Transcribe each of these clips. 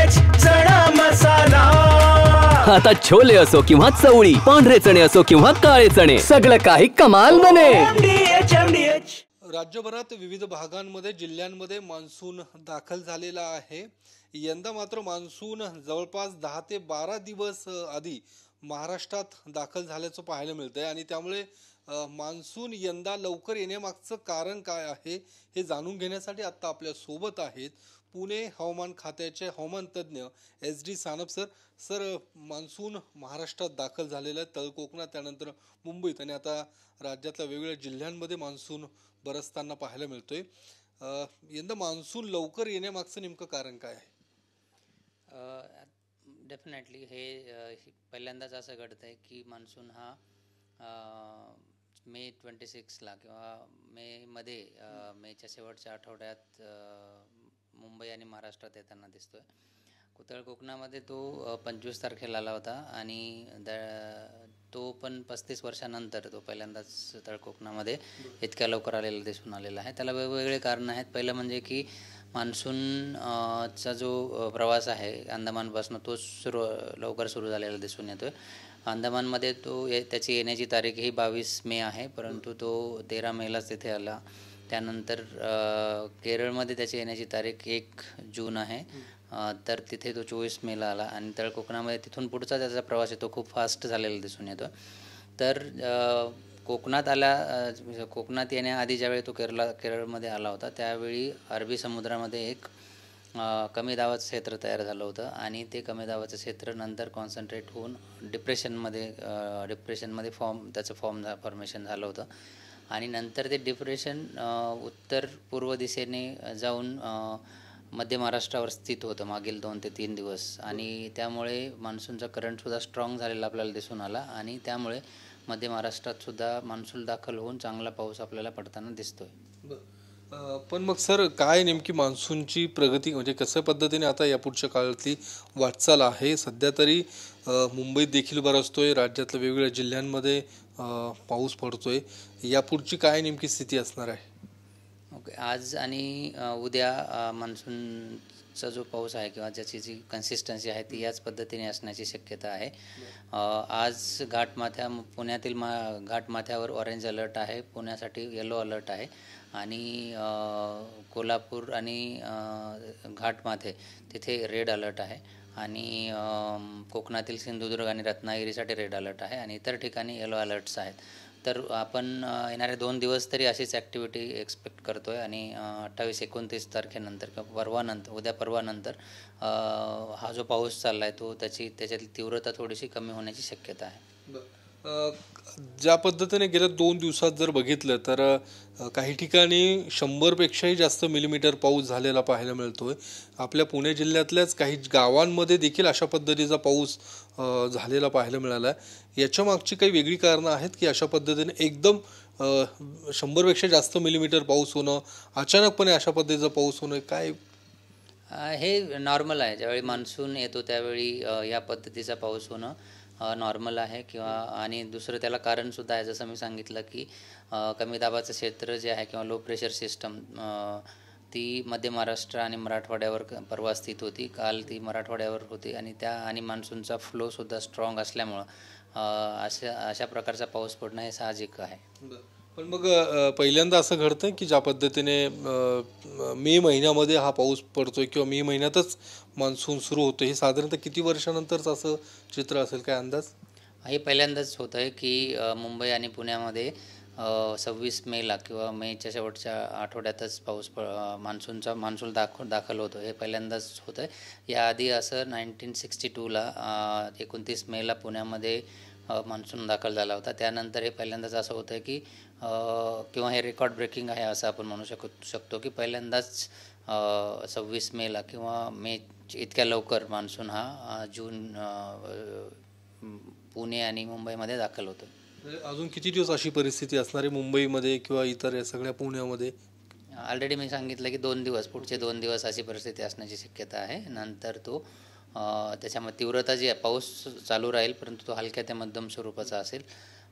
चणा मसाला। आता छोले असो किंवा चवळी, पांढरे चणे असो किंवा काळे चणे, सगळं काही कमाल बने। राज्यभरात विविध भागांमध्ये जिल्ह्यांमध्ये मान्सून दाखल झालेला आहे। यंदा मात्र मान्सून जवळपास 10 ते 12 दिवस आधी महाराष्ट्रात दाखल झाल्याचं पाहायला मिळतंय आणि त्यामुळे मान्सून यंदा लवकर येण्यामागचं कारण काय आहे हे जाणून घेण्यासाठी आता आपल्या सोबत आहेत पुणे हवामान खात्याचे हवामान तज्ज्ञ SD सानप सर मान्सून महाराष्ट्रात दाखल झालेला आहे, तळ कोकणात, त्यानंतर मुंबईत आणि आता राज्यातल्या वेगवेगळ्या जिल्ह्यांमध्ये मान्सून बरसताना पाहायला मिळतोय। यंदा मान्सून लवकर येण्यामागचं नेमकं कारण काय आहे? डेफिनेटली हे पहिल्यांदाच असं घडतंय की मान्सून हा मे 26ला किंवा मेच्या शेवटच्या आठवड्यात मुंबई आणि महाराष्ट्रात येताना दिसतोय। तळ कोकणामध्ये तो 25 तारखेला आला होता आणि तो पण 35 वर्षानंतर तो पहिल्यांदाच तळ कोकणामध्ये इतक्या लवकर आलेला दिसून आलेला आहे। त्याला वेगवेगळे कारण आहेत। पहिलं म्हणजे की मान्सूनचा जो प्रवास आहे अंदमानपासून तो लवकर सुरू झालेला दिसून येतोय। अंदमानमध्ये त्याची येण्याची तारीख ही 22 मे आहे, परंतु तो 13 मेलाच तिथे आला। त्यानंतर केरळमध्ये त्याची येण्याची तारीख 1 जून आहे, तर तिथे तो 24 मेला आला आणि तळ कोकणामध्ये तिथून पुढचा त्याचा प्रवास आहे तो खूप फास्ट झालेला दिसून येतो। तर कोकणात येण्याआधी ज्यावेळी तो केरळमध्ये आला होता त्यावेळी अरबी समुद्रामध्ये एक कमी दाबाचं क्षेत्र तयार झालं होतं आणि ते कमी दाबाचं क्षेत्र नंतर कॉन्सन्ट्रेट होऊन डिप्रेशनमध्ये त्याचं फॉर्मेशन झालं होतं आणि नंतर ते डिप्रेशन उत्तर पूर्व दिशेने जाऊन मध्य महाराष्ट्रावर स्थित होतं मागील 2 ते 3 दिवस आणि त्यामुळे मान्सूनचा करंटसुद्धा स्ट्रॉंग झालेला आपल्याला दिसून आला आणि त्यामुळे मध्य महाराष्ट्रात सुद्धा मान्सून दाखल होऊन चांगला पाऊस आपल्याला पडताना दिसतोय। पण मग सर काय नेमकी मान्सूनची प्रगती म्हणजे कशा पद्धतीने आता यापुढच्या काळातली वाटचाल आहे? सध्या तरी मुंबईत देखील बरसतोय, राज्यातल्या वेगवेगळ्या जिल्ह्यांमध्ये पाऊस पडतोय, यापुढची काय नेमकी स्थिती असणार आहे? ओके, आज आणि उद्या मान्सूनचा जो पाऊस आहे किंवा ज्याची जी कन्सिस्टन्सी आहे ती याच पद्धतीने असण्याची शक्यता आहे। आज पुण्यातील घाटमाथ्यावर ऑरेंज अलर्ट आहे, पुण्यासाठी येलो अलर्ट आहे आणि कोल्हापूर आणि घाटमाथे तिथे रेड अलर्ट आहे आणि कोकणातील सिंधुदुर्ग आणि रत्नागिरीसाठी रेड अलर्ट आहे आणि इतर ठिकाणी येलो अलर्ट्स आहेत। तर आपण येणारे 2 दिवस तरी अशीच ॲक्टिव्हिटी एक्सपेक्ट करतोय आणि 28-29 तारखेनंतर किंवा उद्या परवानंतर हा जो पाऊस चालला आहे तो त्याच्यातली तीव्रता थोडीशी कमी होण्याची शक्यता आहे। ज्या पद्धतीने गेल्या 2 दिवसात जर बघितलं तर काही ठिकाणी 100पेक्षाही जास्त मिलीमीटर पाऊस झालेला पाहायला मिळतोय। आपल्या पुणे जिल्ह्यातल्याच काही गावांमध्ये देखील अशा पद्धतीचा पाऊस झालेला पाहायला मिळाला आहे। याच्या मागची काही वेगळी कारणं आहेत की अशा पद्धतीने एकदम 100पेक्षा जास्त मिलीमीटर पाऊस होणं, अचानकपणे अशा पद्धतीचा पाऊस होणं काय? हे नॉर्मल आहे। ज्यावेळी मान्सून येतो त्यावेळी या पद्धतीचा पाऊस होणं नॉर्मल आहे आणि दुसरं त्याला कारणसुद्धा आहे। जसं मी सांगितलं की कमी दाबाचं क्षेत्र जे आहे किंवा लो प्रेशर सिस्टम ती मध्य महाराष्ट्र आणि मराठवाड्यावर परवा स्थित होती, काल ती मराठवाड्यावर होती आणि मान्सूनचा फ्लोसुद्धा स्ट्रॉंग असल्यामुळं अशा प्रकारचा पाऊस पडणं हे साहजिक आहे। पण मग पहिल्यांदा असं घडतं की ज्या पद्धतीने मे महिन्यामध्ये हा पाऊस पडतोय किंवा मे महिन्यातच मान्सून सुरू होतं, हे साधारणतः किती वर्षानंतरच असं चित्र असेल, काय अंदाज? हे पहिल्यांदाच होतं आहे की मुंबई आणि पुण्यामध्ये 26 मेला किंवा मेच्या शेवटच्या आठवड्यातच मान्सून दाखल होतो, हे पहिल्यांदाच होतं आहे। याआधी असं 1962ला 29 मेला पुण्यामध्ये मान्सून दाखल झाला होता। त्यानंतर हे पहिल्यांदाच असं होतं आहे की किंवा हे रेकॉर्ड ब्रेकिंग आहे असं आपण म्हणू शकतो की पहिल्यांदाच 26 मेला किंवा मे इतक्या लवकर मान्सून हा जून पुणे आणि मुंबईमध्ये दाखल होतो। अजून किती दिवस अशी परिस्थिती असणार आहे मुंबईमध्ये किंवा इतर सगळ्या पुण्यामध्ये? ऑलरेडी मी सांगितलं की 2 दिवस, पुढचे 2 दिवस अशी परिस्थिती असण्याची शक्यता आहे। नंतर त्याच्यामध्ये तीव्रता जी आहे, पाऊस चालू राहील परंतु तो हलक्या ते मध्यम स्वरूपाचा असेल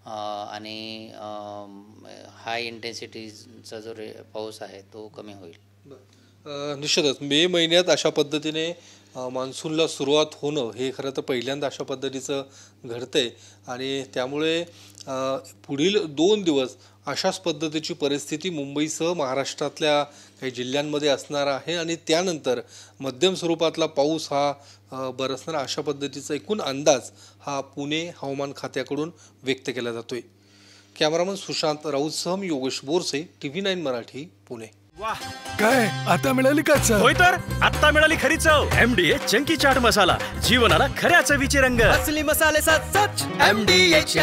आणि हाय इंटेन्सिटीचा जो पाऊस आहे तो कमी होईल। निश्चितच मे महिन्यात अशा पद्धतीने मान्सूनला सुरुवात होणं हे खरं तर पहिल्यांदा अशा पद्धतीचं घडतंय आणि त्यामुळे पुढील 2 दिवस अशाच पद्धतीची परिस्थिती मुंबईसह महाराष्ट्रातल्या काही जिल्ह्यांमध्ये असणार आहे आणि त्यानंतर मध्यम स्वरूपातला पाऊस हा बरसणार अशा पद्धतीचा एकूण अंदाज हा पुणे हवामान खात्याकडून व्यक्त केला जातोय. कॅमेरामन सुशांत राऊतसह मी योगेश बोरसे, TV9 मराठी, पुणे. वाह, काय आता मिळाली का चव? होय तर आता मिळाली खरी चव. MDH चंकी चाट मसाला, जीवनाला खऱ्या चवीचे रंग. असली मसाले साथ सच MDH